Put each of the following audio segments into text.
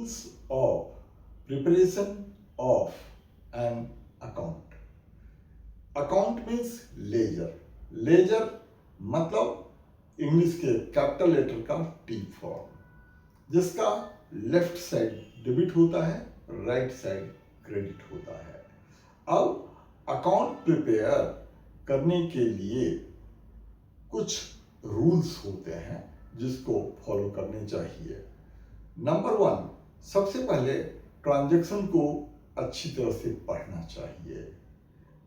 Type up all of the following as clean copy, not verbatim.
means of preparation of an account. Account means ledger. Ledger मतलब English के capital letter का T form, जिसका left side debit होता है, राइट साइड क्रेडिट होता है। अब अकाउंट प्रिपेयर करने के लिए कुछ रूल्स होते हैं जिसको फॉलो करने चाहिए। नंबर 1, सबसे पहले ट्रांजैक्शन को अच्छी तरह से पढ़ना चाहिए।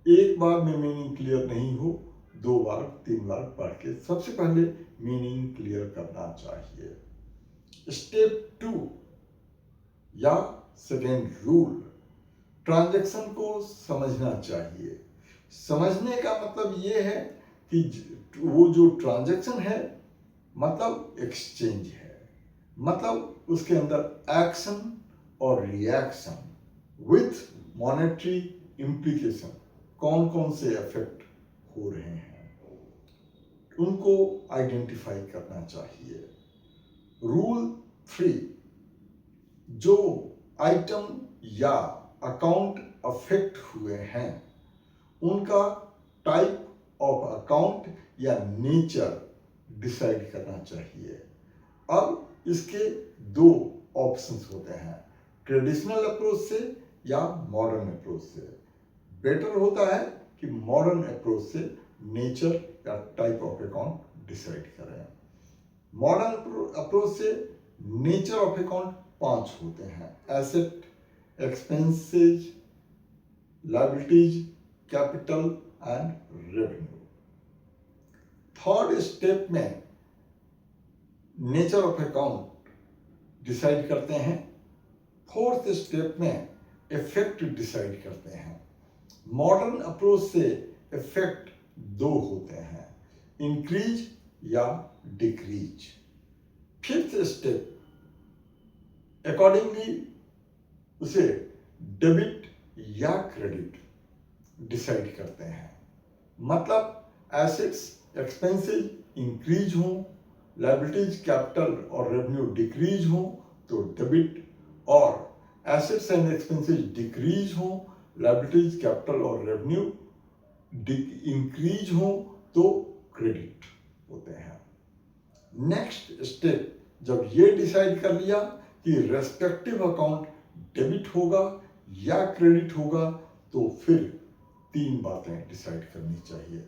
एक बार में मीनिंग क्लियर नहीं हो, 2 बार 3 बार पढ़ के सबसे पहले मीनिंग क्लियर करना चाहिए। स्टेप 2 या सेकेंड रूल, ट्रांजैक्शन को समझना चाहिए। समझने का मतलब ये है कि वो जो ट्रांजैक्शन है मतलब एक्सचेंज है, मतलब उसके अंदर एक्शन और रिएक्शन विथ मॉनेटरी इम्प्लीकेशन कौन कौन से इफेक्ट हो रहे हैं, उनको आइडेंटिफाई करना चाहिए। रूल 3, जो आइटम या अकाउंट अफेक्ट हुए हैं उनका टाइप ऑफ अकाउंट या नेचर डिसाइड करना चाहिए। अब इसके 2 ऑप्शंस होते हैं, ट्रेडिशनल अप्रोच से या मॉडर्न अप्रोच से। बेटर होता है कि मॉडर्न अप्रोच से नेचर या टाइप ऑफ अकाउंट डिसाइड करें। मॉडर्न अप्रोच से नेचर ऑफ अकाउंट 5 होते हैं, asset, expenses, liabilities, capital and revenue. Third step में नेचर ऑफ अकाउंट डिसाइड करते हैं। फोर्थ स्टेप में इफेक्ट डिसाइड करते हैं। मॉडर्न अप्रोच से इफेक्ट 2 होते हैं, इंक्रीज या डिक्रीज। फिफ्थ स्टेप अकॉर्डिंगली उसे डेबिट या क्रेडिट डिसाइड करते हैं, मतलब एसेट्स एक्सपेंसेस इंक्रीज हो, लायबिलिटीज कैपिटल और रेवेन्यू डिक्रीज हो तो डेबिट, और एसेट्स एंड एक्सपेंसेस डिक्रीज हो, लायबिलिटीज कैपिटल और रेवेन्यू इंक्रीज हो तो क्रेडिट होते हैं। नेक्स्ट स्टेप, जब ये डिसाइड कर लिया कि रेस्पेक्टिव अकाउंट डेबिट होगा या क्रेडिट होगा, तो फिर 3 बातें डिसाइड करनी चाहिए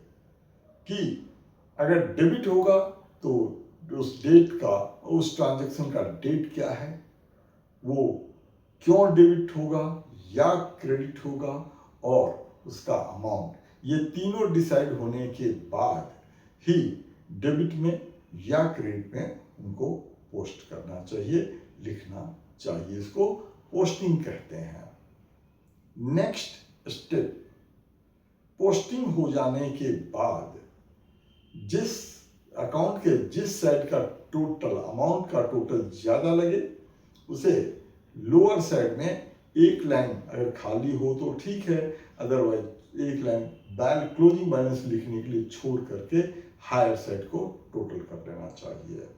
कि अगर डेबिट होगा तो उस डेट का, उस ट्रांजैक्शन का डेट क्या है, वो क्यों डेबिट होगा या क्रेडिट होगा, और उसका अमाउंट। ये तीनों डिसाइड होने के बाद ही डेबिट में या क्रेडिट में उनको पोस्ट करना चाहिए, लिखना चाहिए। इसको पोस्टिंग कहते हैं। नेक्स्ट स्टेप, पोस्टिंग हो जाने के बाद जिस अकाउंट के जिस साइड का टोटल अमाउंट का टोटल ज़्यादा लगे उसे लोअर साइड में एक लाइन अगर खाली हो तो ठीक है, अदरवाइज एक लाइन क्लोजिंग बैलेंस लिखने के लिए छोड़ करके हायर साइड को टोटल कर लेना चाहिए।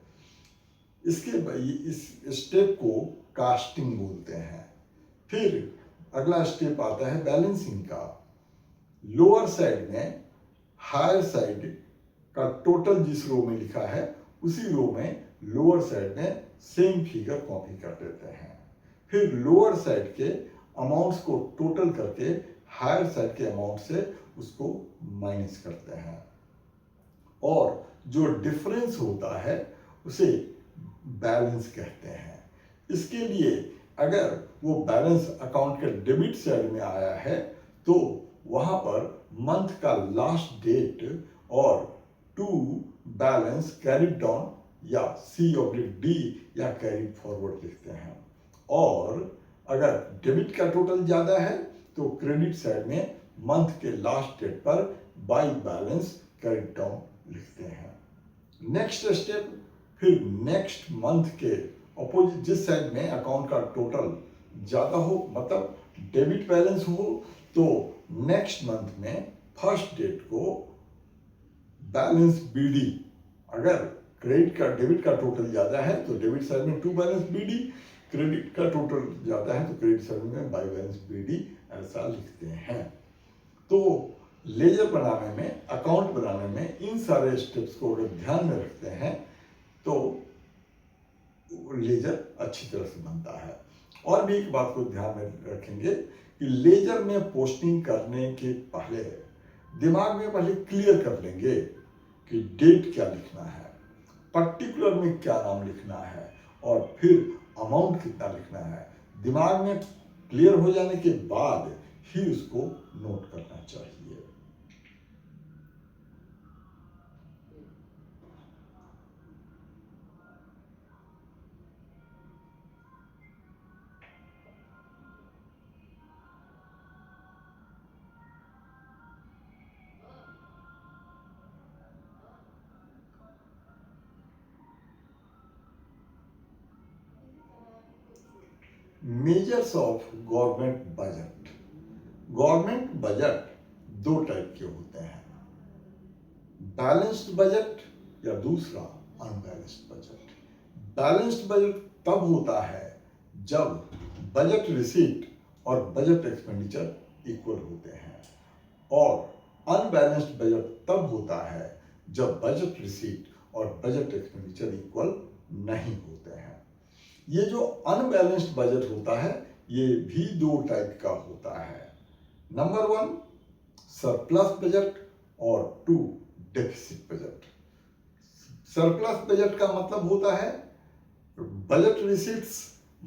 इस स्टेप को कास्टिंग बोलते हैं। फिर अगला स्टेप आता है बैलेंसिंग का। लोअर साइड में हायर साइड का टोटल जिस रो में लिखा है उसी रो में लोअर साइड में सेम फिगर कॉपी कर देते हैं। फिर लोअर साइड के अमाउंट्स को टोटल करके हायर साइड के अमाउंट से उसको माइनस करते हैं, और जो डिफरेंस होता है उसे बैलेंस कहते हैं। इसके लिए अगर वो बैलेंस अकाउंट के डेबिट साइड में आया है तो वहां पर मंथ का लास्ट डेट और टू बैलेंस कैरिड डाउन या C/D या कैरिड फॉरवर्ड लिखते हैं, और अगर डेबिट का टोटल ज़्यादा है तो क्रेडिट साइड में मंथ के लास्ट डेट पर बाय बैलेंस कैरिड डाउन लिखते हैं। नेक्स्ट स्टेप, फिर नेक्स्ट मंथ के अपोजिट जिस साइड में अकाउंट का टोटल ज़्यादा हो, मतलब डेबिट बैलेंस हो, तो नेक्स्ट मंथ में फर्स्ट डेट को बैलेंस BD, अगर क्रेडिट का डेबिट का टोटल ज़्यादा है तो डेबिट साइड में टू बैलेंस BD, क्रेडिट का टोटल जाता है तो क्रेडिट सर्विस में बाई बैलेंस बीडी ऐसा लिखते हैं। तो लेजर बनाने में, अकाउंट बनाने में इन सारे स्टेप्स को अगर ध्यान में रखते हैं तो लेजर अच्छी तरह से बनता है। और भी एक बात को ध्यान में रखेंगे कि लेजर में पोस्टिंग करने के पहले दिमाग में पहले क्लियर कर लेंगे कि डेट क्या लिखना है, पर्टिकुलर में क्या नाम लिखना है और फिर अमाउंट कितना लिखना है। दिमाग में क्लियर हो जाने के बाद ही उसको नोट करना चाहिए। Measures of government budget. Government budget दो टाइप के होते हैं, बैलेंस्ड बजट या दूसरा अनबैलेंस्ड बजट। बैलेंस्ड बजट तब होता है जब बजट रिसीट और बजट एक्सपेंडिचर इक्वल होते हैं, और अनबैलेंस्ड बजट तब होता है जब बजट रिसीट और बजट एक्सपेंडिचर इक्वल नहीं होते हैं। ये जो अनबैलेंस्ड बजट होता है ये भी दो टाइप का होता है। नंबर 1 सरप्लस बजट और 2 डेफिसिट बजट। सरप्लस बजट का मतलब होता है budget receipts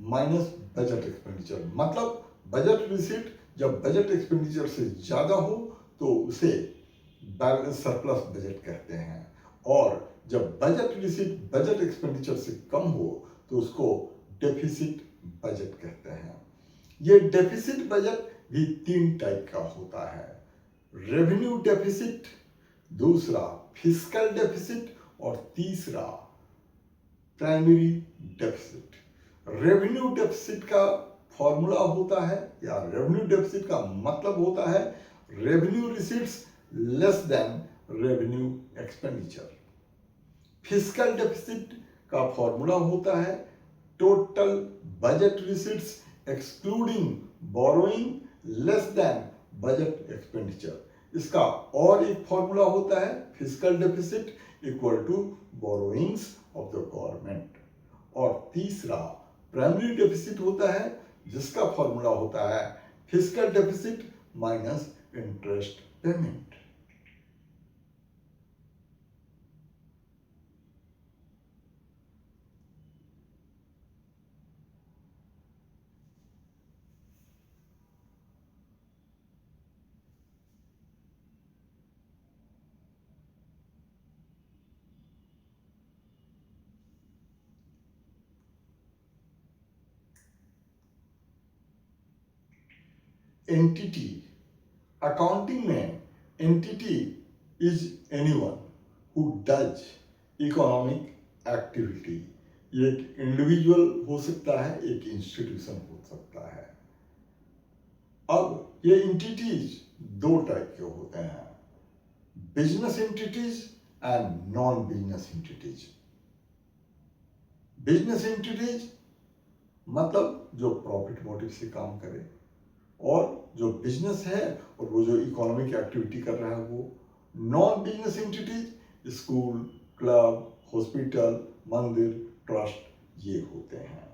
minus budget expenditure. मतलब बजट रिसीट जब बजट एक्सपेंडिचर से ज़्यादा हो तो उसे बैलेंस सरप्लस बजट कहते हैं, और जब बजट रिसीट बजट एक्सपेंडिचर से कम हो तो उसको डेफिसिट बजट कहते हैं। ये डेफिसिट बजट भी 3 टाइप का होता है, रेवेन्यू डेफिसिट, दूसरा फिस्कल डेफिसिट और तीसरा प्राइमरी डेफिसिट। रेवेन्यू डेफिसिट का फॉर्मूला होता है या रेवेन्यू डेफिसिट का मतलब होता है revenue receipts less than revenue expenditure. Fiscal deficit का फॉर्मूला होता है total budget receipts excluding borrowing less than budget expenditure. इसका और एक फॉर्मूला होता है fiscal deficit equal to borrowings of the government, और तीसरा प्राइमरी डेफिसिट होता है जिसका फॉर्मूला होता है fiscal deficit minus interest payment. Entity, accounting में entity is anyone who does economic activity. ये एक इंडिविजुअल हो सकता है, एक इंस्टीट्यूशन हो सकता है। अब ये एंटिटीज दो टाइप के होते हैं, business entities and non business entities. Business entities मतलब जो प्रॉफिट मोटिव से काम करे, और जो बिजनेस है और वो जो इकोनॉमिक एक्टिविटी कर रहा है वो। Non business entities school, club, hospital, मंदिर, ट्रस्ट ये होते हैं।